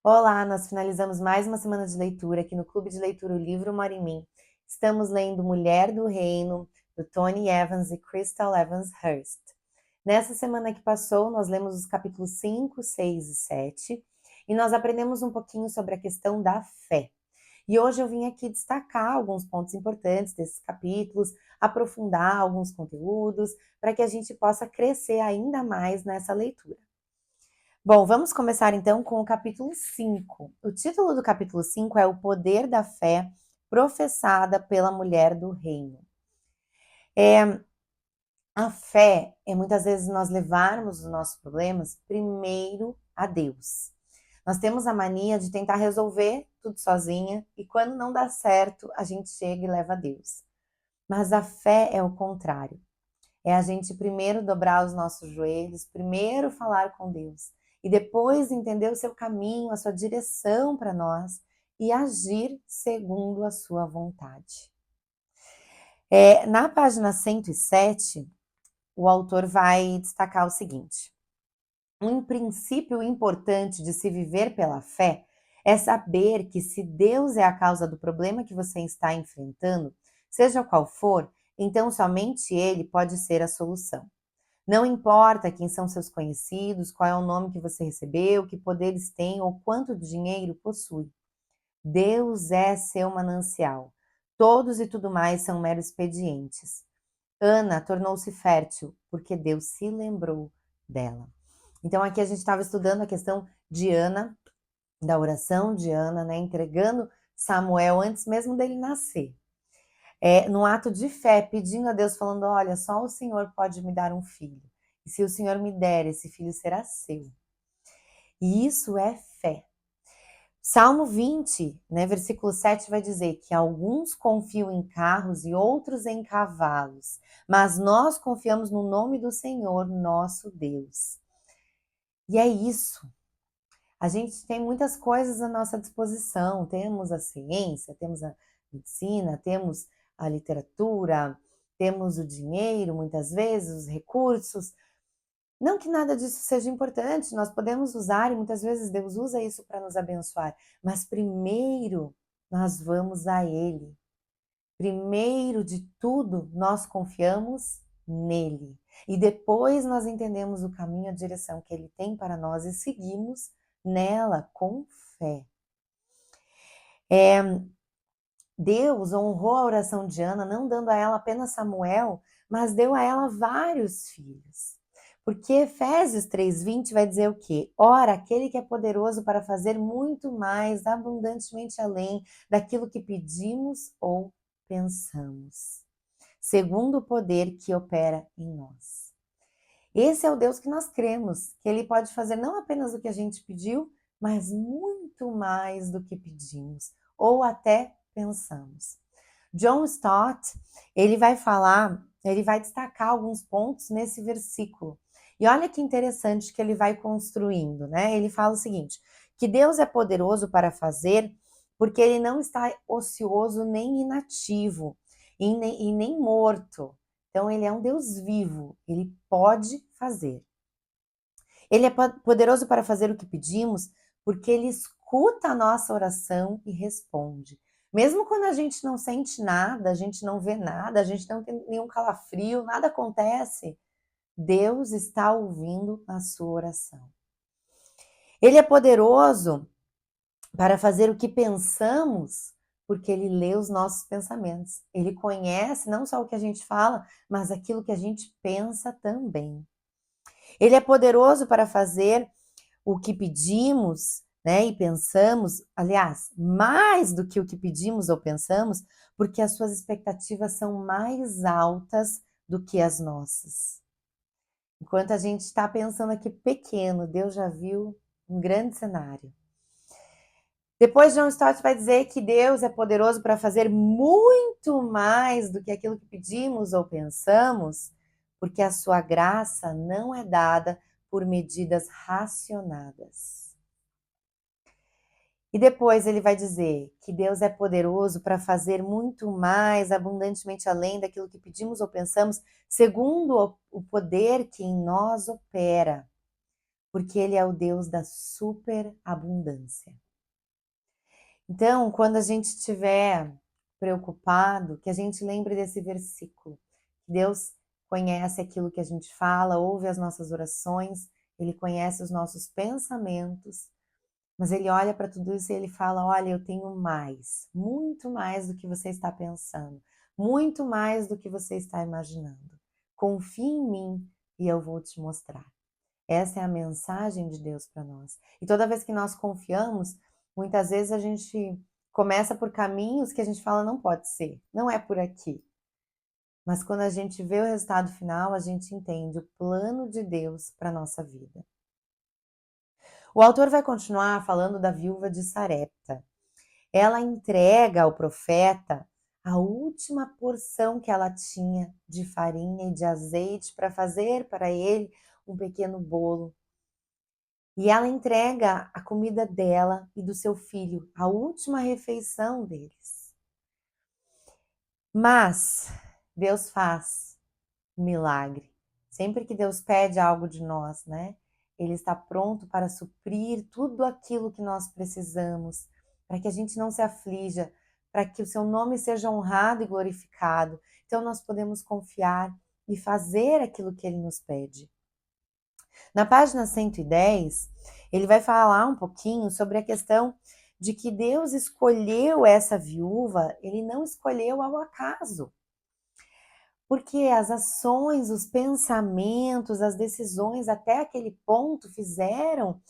Olá, nós finalizamos mais uma semana de leitura aqui no Clube de Leitura O Livro Mora em Mim. Estamos lendo Mulher do Reino, do Tony Evans e Crystal Evans Hurst. Nessa semana que passou, nós lemos os capítulos 5, 6 e 7 e nós aprendemos um pouquinho sobre a questão da fé. E hoje eu vim aqui destacar alguns pontos importantes desses capítulos, aprofundar alguns conteúdos, para que a gente possa crescer ainda mais nessa leitura. Bom, vamos começar então com o capítulo 5. O título do capítulo 5 é O Poder da Fé Professada pela Mulher do Reino. A fé é muitas vezes nós levarmos os nossos problemas primeiro a Deus. Nós temos a mania de tentar resolver tudo sozinha e quando não dá certo, a gente chega e leva a Deus. Mas a fé é o contrário. É a gente primeiro dobrar os nossos joelhos, primeiro falar com Deus e depois entender o seu caminho, a sua direção para nós e agir segundo a sua vontade. Na página 107, o autor vai destacar o seguinte: um princípio importante de se viver pela fé é saber que se Deus é a causa do problema que você está enfrentando, seja qual for, então somente Ele pode ser a solução. Não importa quem são seus conhecidos, qual é o nome que você recebeu, que poderes tem ou quanto dinheiro possui. Deus é seu manancial. Todos e tudo mais são meros expedientes. Ana tornou-se fértil porque Deus se lembrou dela. Então aqui a gente estava estudando a questão de Ana, da oração de Ana, né, entregando Samuel antes mesmo dele nascer. Num ato de fé, pedindo a Deus, falando: olha, só o Senhor pode me dar um filho. E se o Senhor me der, esse filho será seu. E isso é fé. Salmo 20, né, versículo 7 vai dizer que alguns confiam em carros e outros em cavalos, mas nós confiamos no nome do Senhor, nosso Deus. E é isso. A gente tem muitas coisas à nossa disposição. Temos a ciência, temos a medicina, temos a literatura, temos o dinheiro, muitas vezes, os recursos. Não que nada disso seja importante, nós podemos usar e muitas vezes Deus usa isso para nos abençoar, mas primeiro nós vamos a Ele. Primeiro de tudo, nós confiamos nele. E depois nós entendemos o caminho, a direção que ele tem para nós e seguimos nela com fé. Deus honrou a oração de Ana, não dando a ela apenas Samuel, mas deu a ela vários filhos. Porque Efésios 3:20 vai dizer o quê? Ora, aquele que é poderoso para fazer muito mais, abundantemente além daquilo que pedimos ou pensamos, segundo o poder que opera em nós. Esse é o Deus que nós cremos, que ele pode fazer não apenas o que a gente pediu, mas muito mais do que pedimos, ou até pensamos. John Stott, ele vai falar, ele vai destacar alguns pontos nesse versículo. E olha que interessante que ele vai construindo, né? Ele fala o seguinte: que Deus é poderoso para fazer, porque ele não está ocioso nem inativo, e nem morto. Então, ele é um Deus vivo, ele pode fazer. Ele é poderoso para fazer o que pedimos, porque ele escuta a nossa oração e responde. Mesmo quando a gente não sente nada, a gente não vê nada, a gente não tem nenhum calafrio, nada acontece, Deus está ouvindo a sua oração. Ele é poderoso para fazer o que pensamos, porque ele lê os nossos pensamentos. Ele conhece não só o que a gente fala, mas aquilo que a gente pensa também. Ele é poderoso para fazer o que pedimos, né, e pensamos, aliás, mais do que o que pedimos ou pensamos, porque as suas expectativas são mais altas do que as nossas. Enquanto a gente está pensando aqui pequeno, Deus já viu um grande cenário. Depois John Stott vai dizer que Deus é poderoso para fazer muito mais do que aquilo que pedimos ou pensamos, porque a sua graça não é dada por medidas racionadas. E depois ele vai dizer que Deus é poderoso para fazer muito mais, abundantemente além daquilo que pedimos ou pensamos, segundo o poder que em nós opera. porque Ele é o Deus da superabundância. Então, quando a gente estiver preocupado, que a gente lembre desse versículo. Deus conhece aquilo que a gente fala, ouve as nossas orações, Ele conhece os nossos pensamentos, mas Ele olha para tudo isso e Ele fala: olha, eu tenho mais, muito mais do que você está pensando, muito mais do que você está imaginando. Confie em mim e eu vou te mostrar. Essa é a mensagem de Deus para nós. E toda vez que nós confiamos, muitas vezes a gente começa por caminhos que a gente fala não pode ser, não é por aqui. Mas quando a gente vê o resultado final, a gente entende o plano de Deus para a nossa vida. O autor vai continuar falando da viúva de Sarepta. Ela entrega ao profeta a última porção que ela tinha de farinha e de azeite para fazer para ele um pequeno bolo. E ela entrega a comida dela e do seu filho, a última refeição deles. Mas Deus faz um milagre. Sempre que Deus pede algo de nós, né? Ele está pronto para suprir tudo aquilo que nós precisamos, para que a gente não se aflija, para que o seu nome seja honrado e glorificado. Então nós podemos confiar e fazer aquilo que ele nos pede. Na página 110, ele vai falar um pouquinho sobre a questão de que Deus escolheu essa viúva, ele não escolheu ao acaso. Porque as ações, os pensamentos, as decisões até aquele ponto fizeram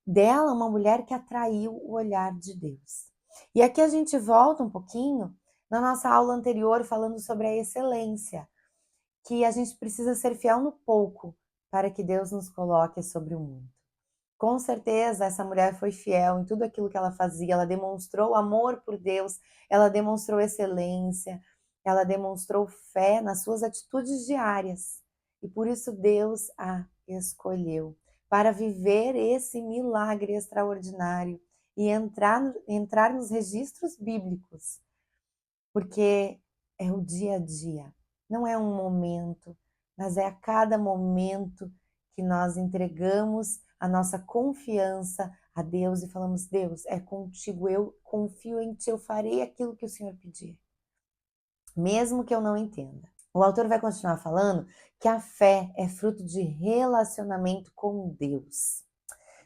dela uma mulher que atraiu o olhar de Deus. E aqui a gente volta um pouquinho na nossa aula anterior falando sobre a excelência, que a gente precisa ser fiel no pouco para que Deus nos coloque sobre o muito. Com certeza essa mulher foi fiel em tudo aquilo que ela fazia, ela demonstrou amor por Deus, ela demonstrou excelência, ela demonstrou fé nas suas atitudes diárias. E por isso Deus a escolheu para viver esse milagre extraordinário e entrar nos registros bíblicos, porque é o dia a dia, não é um momento, mas é a cada momento que nós entregamos a nossa confiança a Deus e falamos: Deus, é contigo, eu confio em ti, eu farei aquilo que o Senhor pedir, mesmo que eu não entenda. O autor vai continuar falando que a fé é fruto de relacionamento com Deus.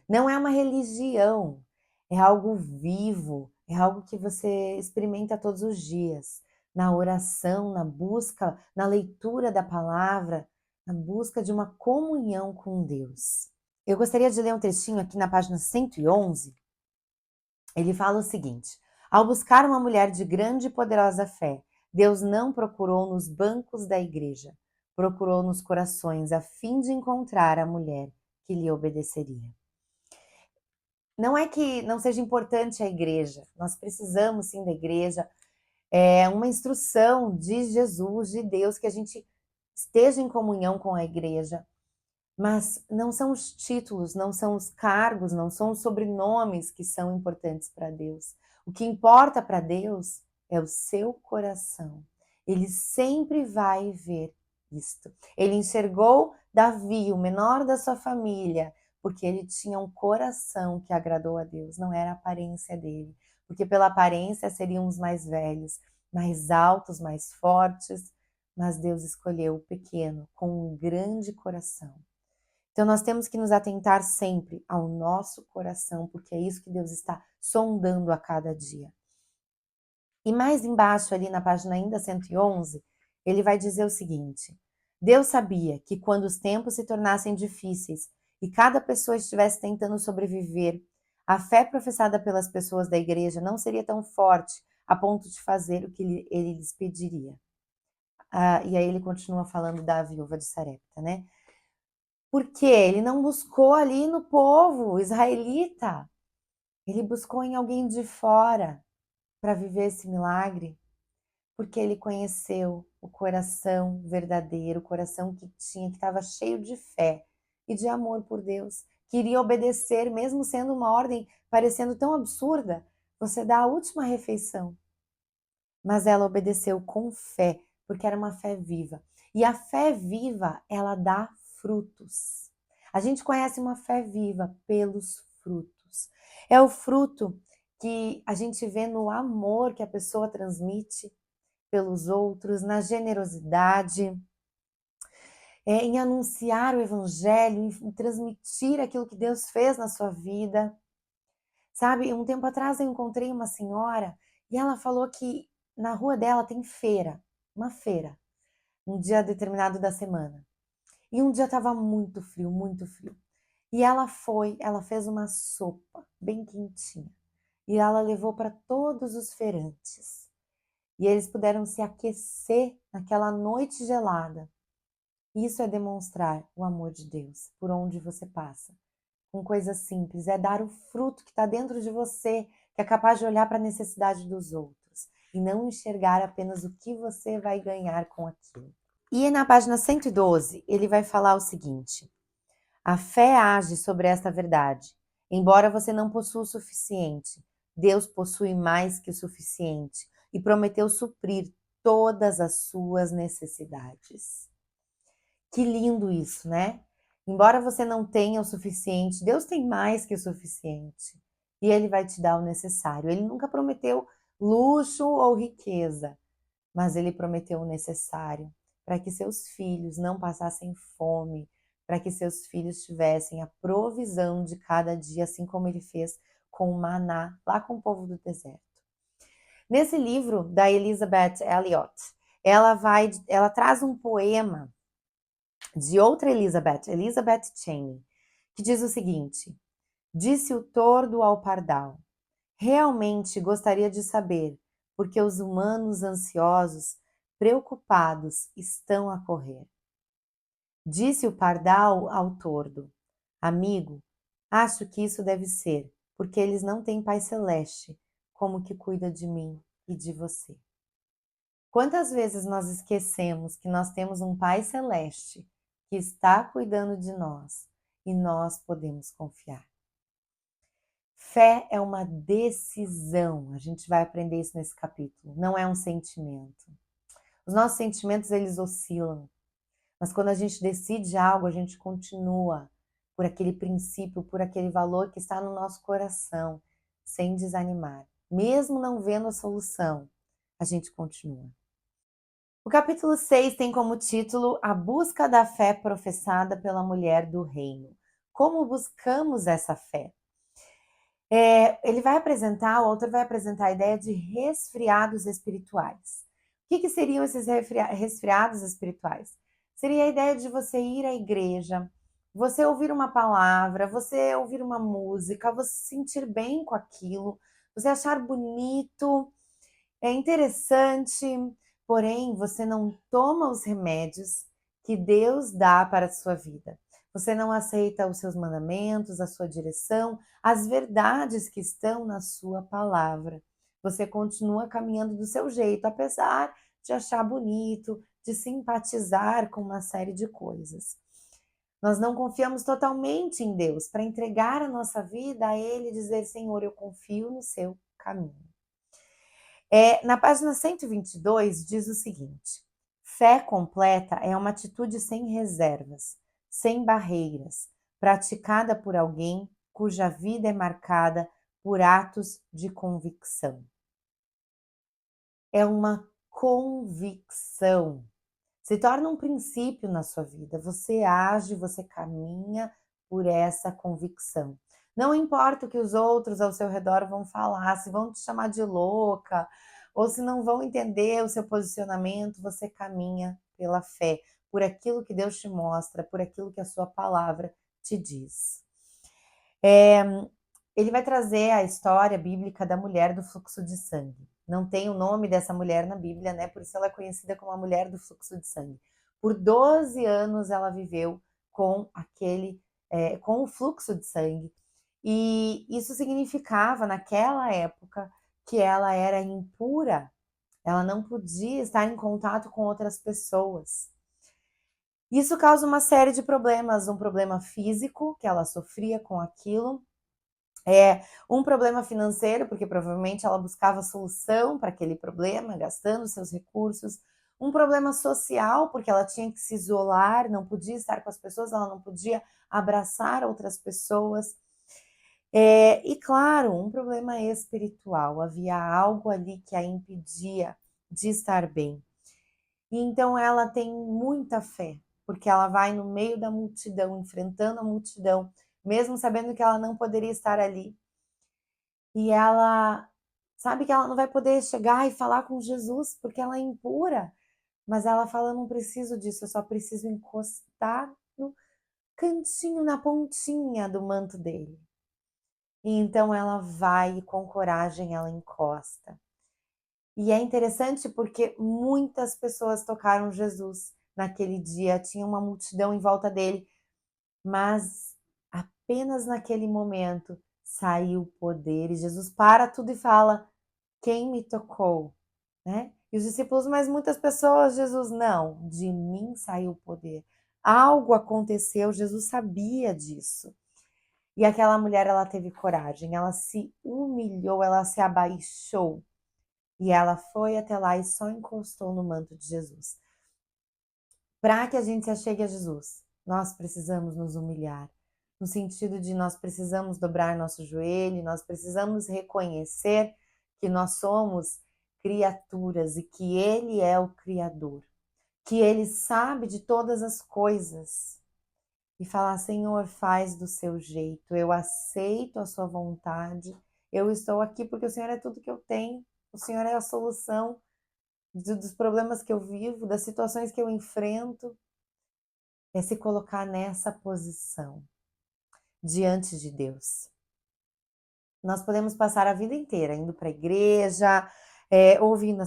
Não é uma religião, é algo vivo, é algo que você experimenta todos os dias, na oração, na busca, na leitura da palavra, na busca de uma comunhão com Deus. Eu gostaria de ler um trechinho aqui na página 111. Ele fala o seguinte: ao buscar uma mulher de grande e poderosa fé, Deus não procurou nos bancos da igreja, procurou nos corações a fim de encontrar a mulher que lhe obedeceria. Não é que não seja importante a igreja, nós precisamos sim da igreja, é uma instrução de Jesus, de Deus, que a gente esteja em comunhão com a igreja, mas não são os títulos, não são os cargos, não são os sobrenomes que são importantes para Deus. O que importa para Deus é o seu coração. Ele sempre vai ver isto. Ele enxergou Davi, o menor da sua família, porque ele tinha um coração que agradou a Deus, não era a aparência dele. Porque pela aparência seriam os mais velhos, mais altos, mais fortes, mas Deus escolheu o pequeno com um grande coração. Então nós temos que nos atentar sempre ao nosso coração, porque é isso que Deus está sondando a cada dia. E mais embaixo ali na página ainda 111, ele vai dizer o seguinte: Deus sabia que quando os tempos se tornassem difíceis e cada pessoa estivesse tentando sobreviver, a fé professada pelas pessoas da igreja não seria tão forte a ponto de fazer o que ele lhes pediria. E aí ele continua falando da viúva de Sarepta, né? Porque ele não buscou ali no povo israelita, ele buscou em alguém de fora para viver esse milagre, porque ele conheceu o coração verdadeiro, o coração que tinha, que estava cheio de fé e de amor por Deus, queria obedecer, mesmo sendo uma ordem parecendo tão absurda, você dá a última refeição. Mas ela obedeceu com fé, porque era uma fé viva. E a fé viva, ela dá frutos. A gente conhece uma fé viva pelos frutos. É o fruto que a gente vê no amor que a pessoa transmite pelos outros, na generosidade, em anunciar o evangelho, em transmitir aquilo que Deus fez na sua vida. Sabe, um tempo atrás eu encontrei uma senhora e ela falou que na rua dela tem feira, uma feira, um dia determinado da semana. E um dia estava muito frio, muito frio. E ela foi, ela fez uma sopa bem quentinha. E ela levou para todos os feirantes. E eles puderam se aquecer naquela noite gelada. Isso é demonstrar o amor de Deus por onde você passa. Com coisas simples, é dar o fruto que está dentro de você, que é capaz de olhar para a necessidade dos outros e não enxergar apenas o que você vai ganhar com aquilo. E na página 112, ele vai falar o seguinte: a fé age sobre esta verdade. Embora você não possua o suficiente, Deus possui mais que o suficiente e prometeu suprir todas as suas necessidades. Que lindo isso, né? Embora você não tenha o suficiente, Deus tem mais que o suficiente. E Ele vai te dar o necessário. Ele nunca prometeu luxo ou riqueza, mas Ele prometeu o necessário para que seus filhos não passassem fome, para que seus filhos tivessem a provisão de cada dia, assim como Ele fez com o maná, lá com o povo do deserto. Nesse livro da Elizabeth Elliot, ela traz um poema de outra Elizabeth, Elizabeth Cheney, que diz o seguinte: disse o tordo ao pardal, realmente gostaria de saber porque os humanos ansiosos, preocupados, estão a correr. Disse o pardal ao tordo, amigo, acho que isso deve ser, porque eles não têm Pai Celeste, como que cuida de mim e de você. Quantas vezes nós esquecemos que nós temos um Pai Celeste que está cuidando de nós e nós podemos confiar? Fé é uma decisão, a gente vai aprender isso nesse capítulo, não é um sentimento. Os nossos sentimentos, eles oscilam, mas quando a gente decide algo, a gente continua por aquele princípio, por aquele valor que está no nosso coração, sem desanimar. Mesmo não vendo a solução, a gente continua. O capítulo 6 tem como título A Busca da Fé Professada pela Mulher do Reino. Como buscamos essa fé? O autor vai apresentar a ideia de resfriados espirituais. O que seriam esses resfriados espirituais? Seria a ideia de você ir à igreja, você ouvir uma palavra, você ouvir uma música, você se sentir bem com aquilo, você achar bonito, é interessante, porém você não toma os remédios que Deus dá para a sua vida. Você não aceita os seus mandamentos, a sua direção, as verdades que estão na sua palavra. Você continua caminhando do seu jeito, apesar de achar bonito, de simpatizar com uma série de coisas. Nós não confiamos totalmente em Deus para entregar a nossa vida a Ele e dizer: Senhor, eu confio no seu caminho. Na página 122 diz o seguinte: fé completa é uma atitude sem reservas, sem barreiras, praticada por alguém cuja vida é marcada por atos de convicção. É uma convicção. Se torna um princípio na sua vida. Você age, você caminha por essa convicção. Não importa o que os outros ao seu redor vão falar, se vão te chamar de louca, ou se não vão entender o seu posicionamento, você caminha pela fé, por aquilo que Deus te mostra, por aquilo que a sua palavra te diz. Ele vai trazer a história bíblica da mulher do fluxo de sangue. Não tem o nome dessa mulher na Bíblia, né? Por isso ela é conhecida como a mulher do fluxo de sangue. Por 12 anos ela viveu com com o fluxo de sangue. E isso significava, naquela época, que ela era impura. Ela não podia estar em contato com outras pessoas. Isso causa uma série de problemas. Um problema físico, que ela sofria com aquilo, um problema financeiro, porque provavelmente ela buscava solução para aquele problema, gastando seus recursos, um problema social, porque ela tinha que se isolar, não podia estar com as pessoas, ela não podia abraçar outras pessoas. E claro, um problema espiritual, havia algo ali que a impedia de estar bem. E então ela tem muita fé, porque ela vai no meio da multidão, enfrentando a multidão, mesmo sabendo que ela não poderia estar ali. E ela sabe que ela não vai poder chegar e falar com Jesus, porque ela é impura. Mas ela fala: eu não preciso disso, eu só preciso encostar no cantinho, na pontinha do manto dele. E então ela vai e com coragem ela encosta. E é interessante porque muitas pessoas tocaram Jesus naquele dia, tinha uma multidão em volta dele, mas apenas naquele momento saiu o poder e Jesus para tudo e fala: quem me tocou? Né? E os discípulos, mas muitas pessoas, Jesus, não, de mim saiu o poder. Algo aconteceu, Jesus sabia disso. E aquela mulher, ela teve coragem, ela se humilhou, ela se abaixou. E ela foi até lá e só encostou no manto de Jesus. Para que a gente se achegue a Jesus, nós precisamos nos humilhar. No sentido de nós precisamos dobrar nosso joelho, nós precisamos reconhecer que nós somos criaturas e que Ele é o Criador. Que Ele sabe de todas as coisas. E falar: Senhor, faz do seu jeito, eu aceito a sua vontade, eu estou aqui porque o Senhor é tudo que eu tenho, o Senhor é a solução dos problemas que eu vivo, das situações que eu enfrento. É se colocar nessa posição diante de Deus. Nós podemos passar a vida inteira indo para a igreja, ouvindo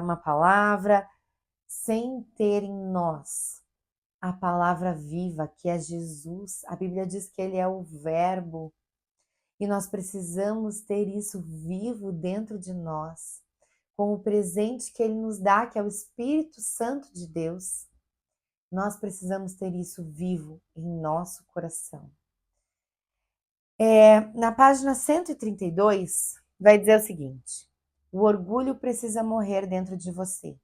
uma palavra, sem ter em nós a palavra viva, que é Jesus. A Bíblia diz que Ele é o Verbo, e nós precisamos ter isso vivo dentro de nós, com o presente que Ele nos dá, que é o Espírito Santo de Deus. Nós precisamos ter isso vivo em nosso coração. Na página 132, vai dizer o seguinte: o orgulho precisa morrer dentro de você.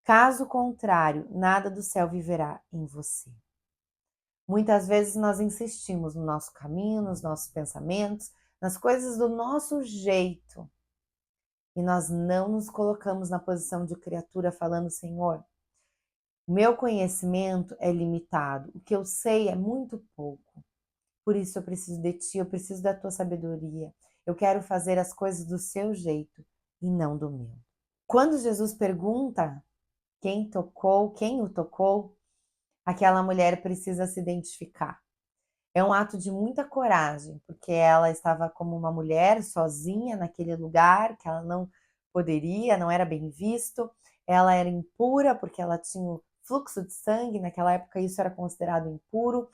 Caso contrário, nada do céu viverá em você. Muitas vezes nós insistimos no nosso caminho, nos nossos pensamentos, nas coisas do nosso jeito. E nós não nos colocamos na posição de criatura falando: Senhor, o meu conhecimento é limitado, o que eu sei é muito pouco. Por isso eu preciso de ti, eu preciso da tua sabedoria. Eu quero fazer as coisas do seu jeito e não do meu. Quando Jesus pergunta quem o tocou, aquela mulher precisa se identificar. É um ato de muita coragem, porque ela estava como uma mulher sozinha naquele lugar, que ela não poderia, não era bem visto. Ela era impura porque ela tinha o fluxo de sangue, naquela época isso era considerado impuro.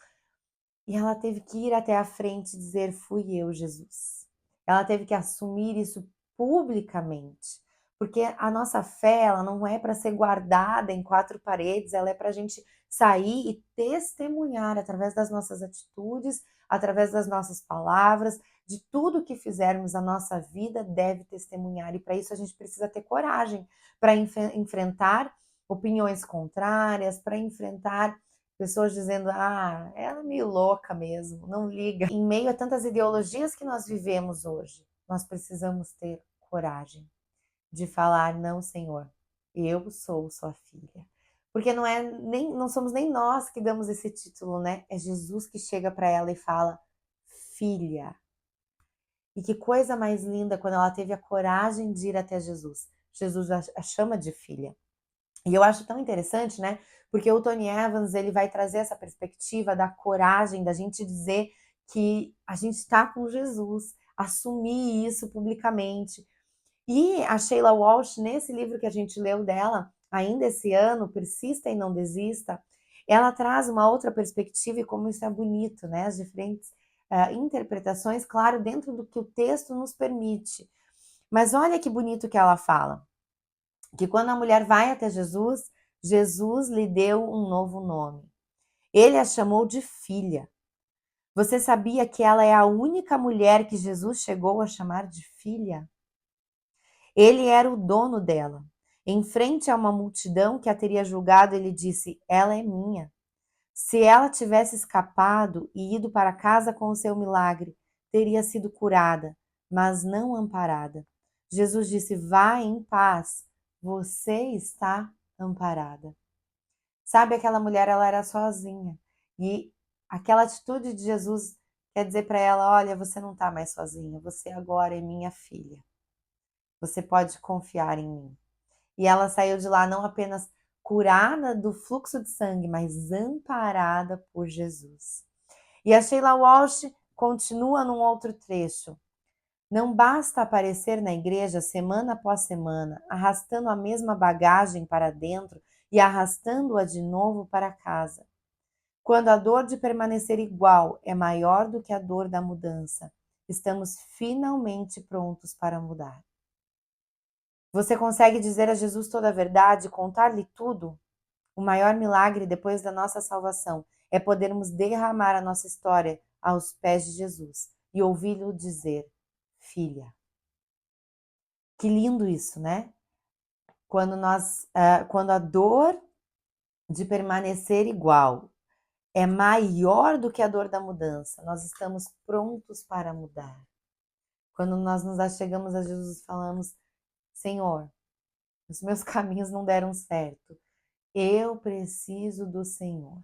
E ela teve que ir até a frente e dizer: fui eu, Jesus. Ela teve que assumir isso publicamente, porque a nossa fé, ela não é para ser guardada em quatro paredes, ela é para a gente sair e testemunhar através das nossas atitudes, através das nossas palavras, de tudo que fizermos, a nossa vida deve testemunhar, e para isso a gente precisa ter coragem para enfrentar opiniões contrárias, para enfrentar pessoas dizendo: ah, ela é meio louca mesmo, não liga. Em meio a tantas ideologias que nós vivemos hoje, nós precisamos ter coragem de falar: não, Senhor, eu sou sua filha. Porque não somos nem nós que damos esse título, né? É Jesus que chega para ela e fala: filha. E que coisa mais linda quando ela teve a coragem de ir até Jesus. Jesus a chama de filha. E eu acho tão interessante, né? Porque o Tony Evans, ele vai trazer essa perspectiva da coragem, da gente dizer que a gente está com Jesus, assumir isso publicamente. E a Sheila Walsh, nesse livro que a gente leu dela, ainda esse ano, Persista e Não Desista, ela traz uma outra perspectiva e como isso é bonito, né? As diferentes interpretações, claro, dentro do que o texto nos permite. Mas olha que bonito que ela fala. Que quando a mulher vai até Jesus, Jesus lhe deu um novo nome. Ele a chamou de filha. Você sabia que ela é a única mulher que Jesus chegou a chamar de filha? Ele era o dono dela. Em frente a uma multidão que a teria julgado, ele disse: ela é minha. Se ela tivesse escapado e ido para casa com o seu milagre, teria sido curada, mas não amparada. Jesus disse: vá em paz, você está amparada. Sabe, aquela mulher, ela era sozinha. E aquela atitude de Jesus quer dizer para ela: olha, você não está mais sozinha, você agora é minha filha. Você pode confiar em mim. E ela saiu de lá não apenas curada do fluxo de sangue, mas amparada por Jesus. E a Sheila Walsh continua num outro trecho. Não basta aparecer na igreja semana após semana, arrastando a mesma bagagem para dentro e arrastando-a de novo para casa. Quando a dor de permanecer igual é maior do que a dor da mudança, estamos finalmente prontos para mudar. Você consegue dizer a Jesus toda a verdade, contar-lhe tudo? O maior milagre depois da nossa salvação é podermos derramar a nossa história aos pés de Jesus e ouvi-lo dizer: filha. Que lindo isso, né? Quando a dor de permanecer igual é maior do que a dor da mudança, nós estamos prontos para mudar. Quando nós nos achegamos a Jesus e falamos: Senhor, os meus caminhos não deram certo, eu preciso do Senhor.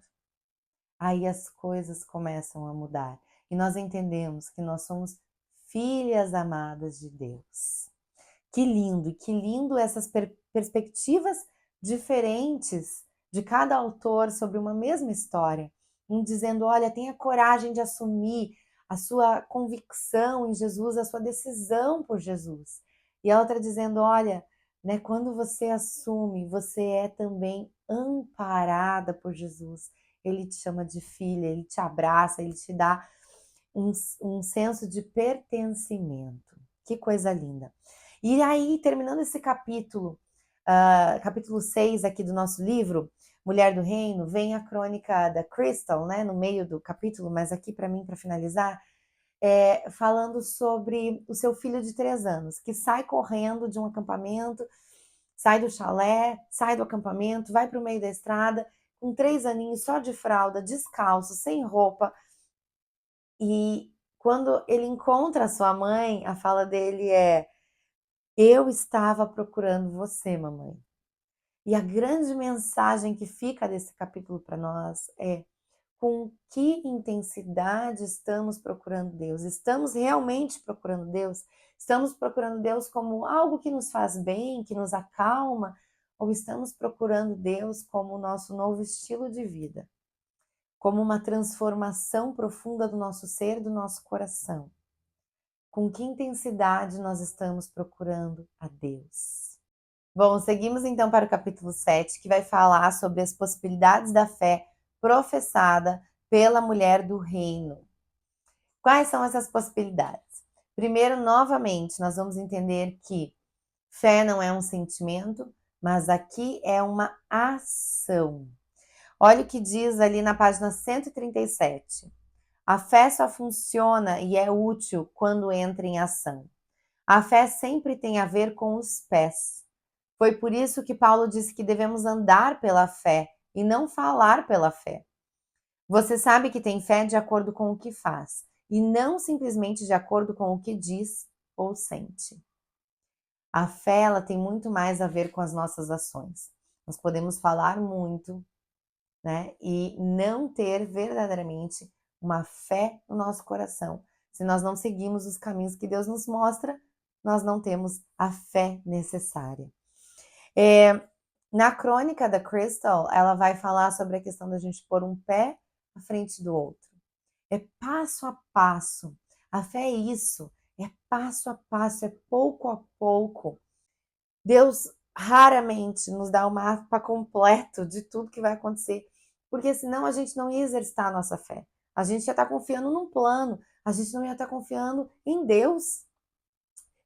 Aí as coisas começam a mudar e nós entendemos que nós somos filhas amadas de Deus. E que lindo essas perspectivas diferentes de cada autor sobre uma mesma história. Um dizendo: olha, tenha coragem de assumir a sua convicção em Jesus, a sua decisão por Jesus. E a outra dizendo: olha, né, quando você assume, você é também amparada por Jesus. Ele te chama de filha, ele te abraça, ele te dá um senso de pertencimento. Que coisa linda. E aí, terminando esse capítulo, capítulo 6 aqui do nosso livro, Mulher do Reino, vem a crônica da Crystal, né, no meio do capítulo, mas aqui para mim, para finalizar, falando sobre o seu filho de 3 anos, que sai correndo de um acampamento, sai do chalé, sai do acampamento, vai para o meio da estrada, com 3 aninhos, só de fralda, descalço, sem roupa. E quando ele encontra a sua mãe, a fala dele é: eu estava procurando você, mamãe. E a grande mensagem que fica desse capítulo para nós é: com que intensidade estamos procurando Deus? Estamos realmente procurando Deus? Estamos procurando Deus como algo que nos faz bem, que nos acalma? Ou estamos procurando Deus como o nosso novo estilo de vida? Como uma transformação profunda do nosso ser, do nosso coração? Com que intensidade nós estamos procurando a Deus? Bom, seguimos então para o capítulo 7, que vai falar sobre as possibilidades da fé professada pela mulher do reino. Quais são essas possibilidades? Primeiro, novamente, nós vamos entender que fé não é um sentimento, mas aqui é uma ação. Olha o que diz ali na página 137. A fé só funciona e é útil quando entra em ação. A fé sempre tem a ver com os pés. Foi por isso que Paulo disse que devemos andar pela fé e não falar pela fé. Você sabe que tem fé de acordo com o que faz e não simplesmente de acordo com o que diz ou sente. A fé, ela tem muito mais a ver com as nossas ações. Nós podemos falar muito, né, e não ter verdadeiramente uma fé no nosso coração. Se nós não seguimos os caminhos que Deus nos mostra, nós não temos a fé necessária. Na crônica da Crystal, ela vai falar sobre a questão da gente pôr um pé à frente do outro. É passo a passo. A fé é isso, é passo a passo, é pouco a pouco. Deus raramente nos dá um mapa completo de tudo que vai acontecer, porque senão a gente não ia exercitar a nossa fé. A gente ia estar confiando num plano, a gente não ia estar confiando em Deus.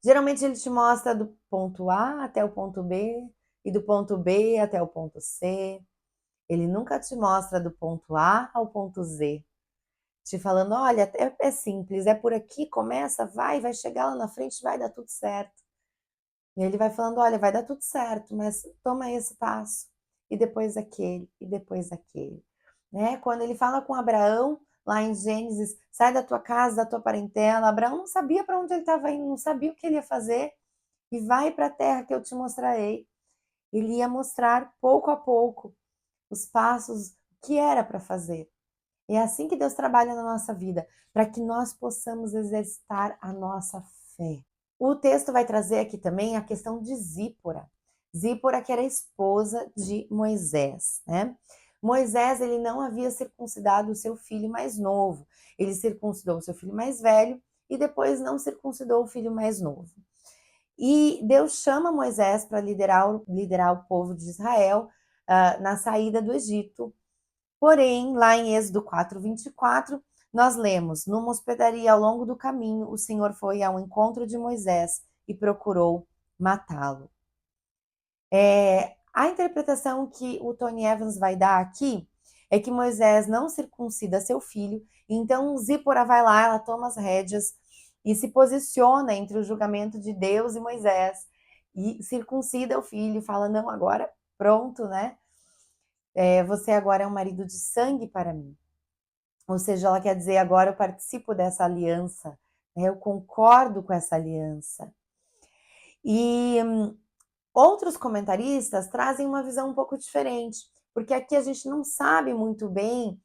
Geralmente ele te mostra do ponto A até o ponto B e do ponto B até o ponto C. Ele nunca te mostra do ponto A ao ponto Z, te falando: olha, é simples, é por aqui, começa, vai chegar lá na frente, vai dar tudo certo. E ele vai falando: olha, vai dar tudo certo, mas toma esse passo, e depois aquele, e depois aquele. Né? Quando ele fala com Abraão, lá em Gênesis, sai da tua casa, da tua parentela, Abraão não sabia para onde ele estava indo, não sabia o que ele ia fazer, e vai para a terra que eu te mostrarei. Ele ia mostrar pouco a pouco os passos que era para fazer. É assim que Deus trabalha na nossa vida, para que nós possamos exercitar a nossa fé. O texto vai trazer aqui também a questão de Zípora. Zípora, que era esposa de Moisés, né? Moisés, ele não havia circuncidado o seu filho mais novo. Ele circuncidou o seu filho mais velho e depois não circuncidou o filho mais novo. E Deus chama Moisés para liderar o povo de Israel na saída do Egito. Porém, lá em Êxodo 4:24, nós lemos: numa hospedaria ao longo do caminho, o Senhor foi ao encontro de Moisés e procurou matá-lo. A interpretação que o Tony Evans vai dar aqui é que Moisés não circuncida seu filho, então Zípora vai lá, ela toma as rédeas e se posiciona entre o julgamento de Deus e Moisés e circuncida o filho, fala: não, agora pronto, né? Você agora é um marido de sangue para mim. Ou seja, ela quer dizer, agora eu participo dessa aliança, né? Eu concordo com essa aliança. E outros comentaristas trazem uma visão um pouco diferente, porque aqui a gente não sabe muito bem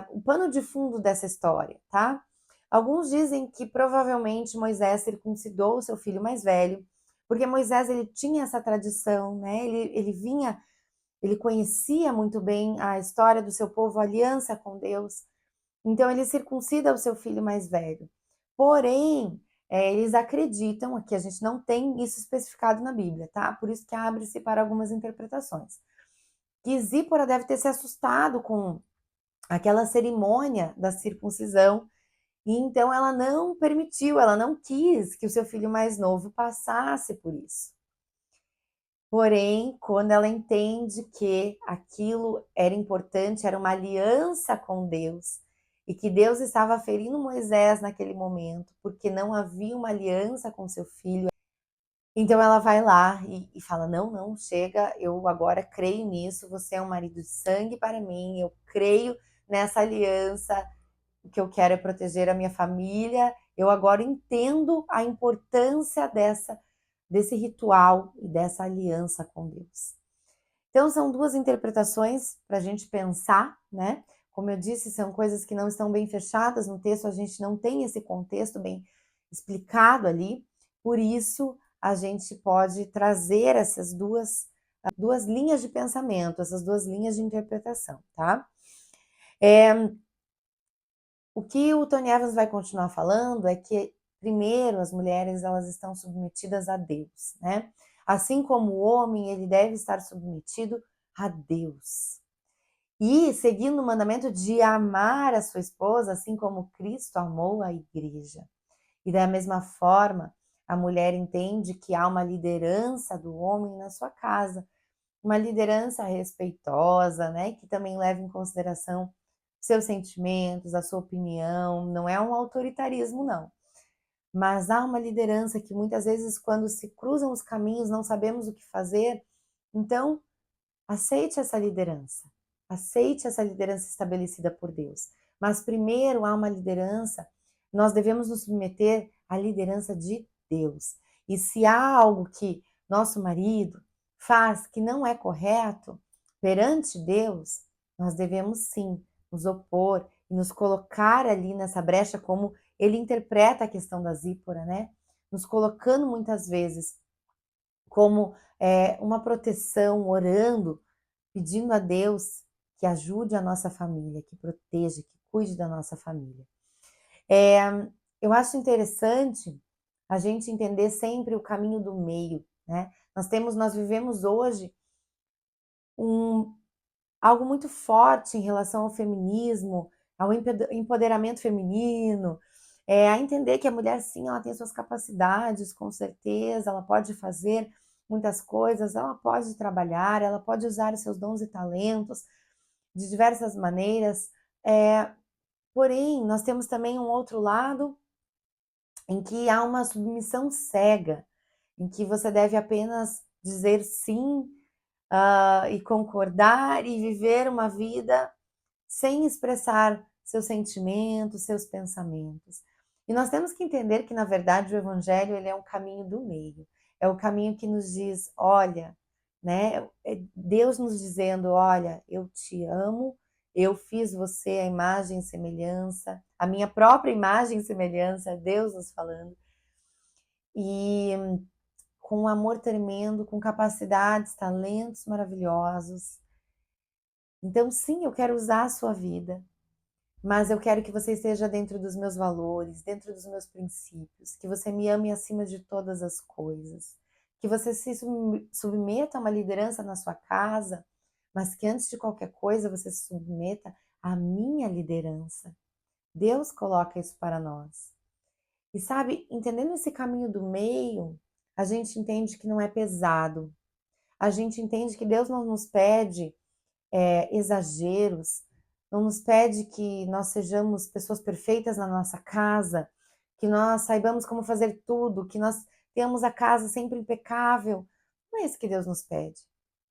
o pano de fundo dessa história, tá? Alguns dizem que provavelmente Moisés circuncidou o seu filho mais velho, porque Moisés ele tinha essa tradição, né? Ele conhecia muito bem a história do seu povo, a aliança com Deus. Então ele circuncida o seu filho mais velho. Porém, eles acreditam, aqui a gente não tem isso especificado na Bíblia, tá? Por isso que abre-se para algumas interpretações. Que Zípora deve ter se assustado com aquela cerimônia da circuncisão, e então ela não permitiu, ela não quis que o seu filho mais novo passasse por isso. Porém, quando ela entende que aquilo era importante, era uma aliança com Deus, e que Deus estava ferindo Moisés naquele momento, porque não havia uma aliança com seu filho, então ela vai lá e fala: não, não, chega, eu agora creio nisso, você é um marido de sangue para mim, eu creio nessa aliança, o que eu quero é proteger a minha família, eu agora entendo a importância desse ritual e dessa aliança com Deus. Então, são duas interpretações para a gente pensar, né? Como eu disse, são coisas que não estão bem fechadas no texto, a gente não tem esse contexto bem explicado ali, por isso a gente pode trazer essas duas linhas de pensamento, essas duas linhas de interpretação, tá? O que o Tony Evans vai continuar falando é que, primeiro, as mulheres elas estão submetidas a Deus, né? Assim como o homem, ele deve estar submetido a Deus. E seguindo o mandamento de amar a sua esposa, assim como Cristo amou a igreja. E da mesma forma, a mulher entende que há uma liderança do homem na sua casa, uma liderança respeitosa, né, que também leva em consideração seus sentimentos, a sua opinião, não é um autoritarismo, não. Mas há uma liderança que muitas vezes, quando se cruzam os caminhos, não sabemos o que fazer, então aceite essa liderança estabelecida por Deus. Mas primeiro há uma liderança, nós devemos nos submeter à liderança de Deus. E se há algo que nosso marido faz que não é correto perante Deus, nós devemos sim nos opor e nos colocar ali nessa brecha, como ele interpreta a questão da Zípora, né? Nos colocando muitas vezes como uma proteção, orando, pedindo a Deus que ajude a nossa família, que proteja, que cuide da nossa família. Eu acho interessante a gente entender sempre o caminho do meio, né? Nós vivemos hoje algo muito forte em relação ao feminismo, ao empoderamento feminino, a entender que a mulher, sim, ela tem suas capacidades, com certeza, ela pode fazer muitas coisas, ela pode trabalhar, ela pode usar os seus dons e talentos de diversas maneiras, porém, nós temos também um outro lado em que há uma submissão cega, em que você deve apenas dizer sim, e concordar e viver uma vida sem expressar seus sentimentos, seus pensamentos. E nós temos que entender que, na verdade, o evangelho ele é um caminho do meio. É o caminho que nos diz, olha, né? É Deus nos dizendo, olha, eu te amo, eu fiz você a imagem e semelhança, a minha própria imagem e semelhança, Deus nos falando. E com um amor tremendo, com capacidades, talentos maravilhosos. Então, sim, eu quero usar a sua vida. Mas eu quero que você esteja dentro dos meus valores, dentro dos meus princípios, que você me ame acima de todas as coisas, que você se submeta a uma liderança na sua casa, mas que antes de qualquer coisa você se submeta à minha liderança. Deus coloca isso para nós. E sabe, entendendo esse caminho do meio, a gente entende que não é pesado. A gente entende que Deus não nos pede exageros, não nos pede que nós sejamos pessoas perfeitas na nossa casa, que nós saibamos como fazer tudo, que nós tenhamos a casa sempre impecável. Não é isso que Deus nos pede.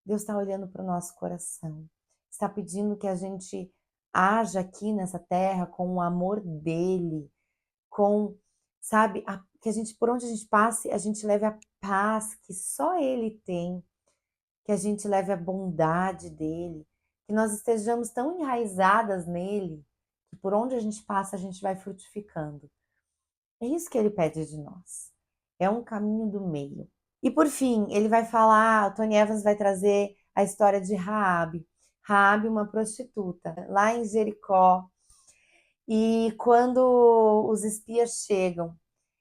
Deus está olhando para o nosso coração, está pedindo que a gente haja aqui nessa terra com o amor dele, com, sabe, que a gente, por onde a gente passe, a gente leve a paz que só ele tem, que a gente leve a bondade dele, que nós estejamos tão enraizadas nele, que por onde a gente passa, a gente vai frutificando. É isso que ele pede de nós. É um caminho do meio. E por fim, ele vai falar, o Tony Evans vai trazer a história de Raabe. Raabe, uma prostituta, lá em Jericó. E quando os espias chegam,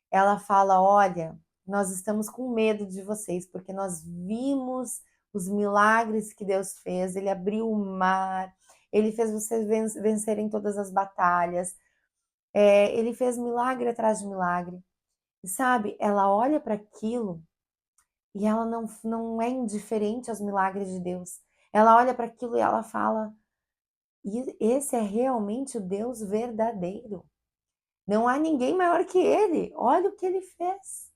ela fala: olha, nós estamos com medo de vocês, porque nós vimos os milagres que Deus fez, ele abriu o mar, ele fez vocês vencerem todas as batalhas, ele fez milagre atrás de milagre. E sabe, ela olha para aquilo e ela não é indiferente aos milagres de Deus. Ela olha para aquilo e ela fala: e esse é realmente o Deus verdadeiro. Não há ninguém maior que ele. Olha o que ele fez.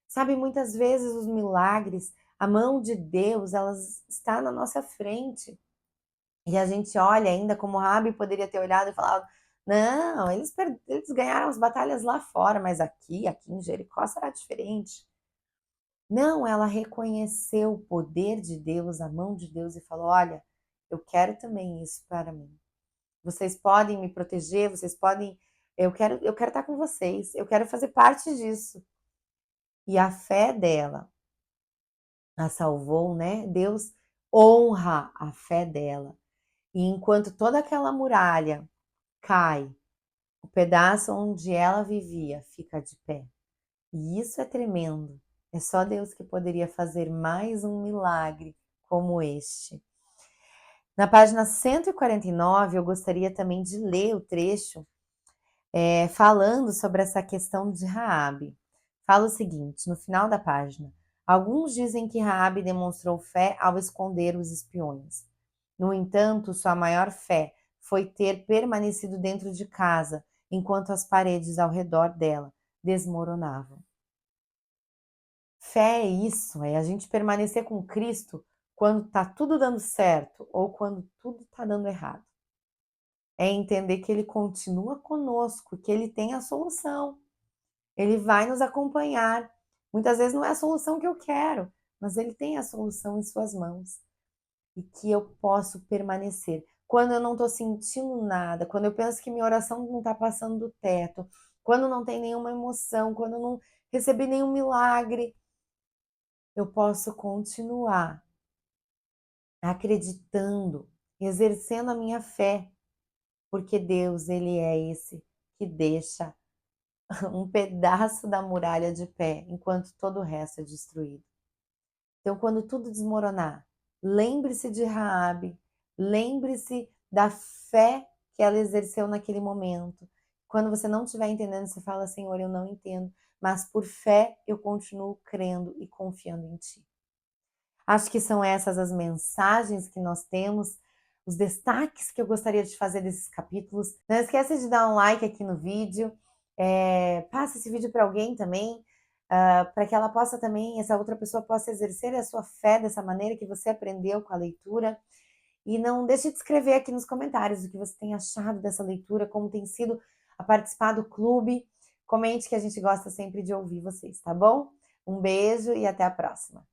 Sabe, muitas vezes os milagres, a mão de Deus, ela está na nossa frente. E a gente olha ainda como Rabi poderia ter olhado e falado: não, eles ganharam as batalhas lá fora, mas aqui em Jericó será diferente. Não, ela reconheceu o poder de Deus, a mão de Deus e falou: olha, eu quero também isso para mim. Vocês podem me proteger, vocês podem. Eu quero estar com vocês, eu quero fazer parte disso. E a fé dela a salvou, né? Deus honra a fé dela. E enquanto toda aquela muralha cai, o pedaço onde ela vivia fica de pé. E isso é tremendo. É só Deus que poderia fazer mais um milagre como este. Na página 149, eu gostaria também de ler o trecho falando sobre essa questão de Raabe. Fala o seguinte, no final da página: alguns dizem que Raabe demonstrou fé ao esconder os espiões. No entanto, sua maior fé foi ter permanecido dentro de casa, enquanto as paredes ao redor dela desmoronavam. Fé é isso, é a gente permanecer com Cristo quando está tudo dando certo ou quando tudo está dando errado. É entender que Ele continua conosco, que Ele tem a solução. Ele vai nos acompanhar. Muitas vezes não é a solução que eu quero, mas Ele tem a solução em suas mãos. E que eu posso permanecer. Quando eu não estou sentindo nada, quando eu penso que minha oração não está passando do teto, quando não tem nenhuma emoção, quando eu não recebi nenhum milagre, eu posso continuar acreditando, exercendo a minha fé, porque Deus, Ele é esse que deixa um pedaço da muralha de pé, enquanto todo o resto é destruído. Então, quando tudo desmoronar, lembre-se de Raabe, lembre-se da fé que ela exerceu naquele momento. Quando você não estiver entendendo, você fala: Senhor, eu não entendo, mas por fé eu continuo crendo e confiando em Ti. Acho que são essas as mensagens que nós temos, os destaques que eu gostaria de fazer desses capítulos. Não esqueça de dar um like aqui no vídeo, passa esse vídeo para alguém também. para que ela possa também, essa outra pessoa possa exercer a sua fé dessa maneira que você aprendeu com a leitura. E não deixe de escrever aqui nos comentários o que você tem achado dessa leitura, como tem sido a participar do clube. Comente que a gente gosta sempre de ouvir vocês, tá bom? Um beijo e até a próxima.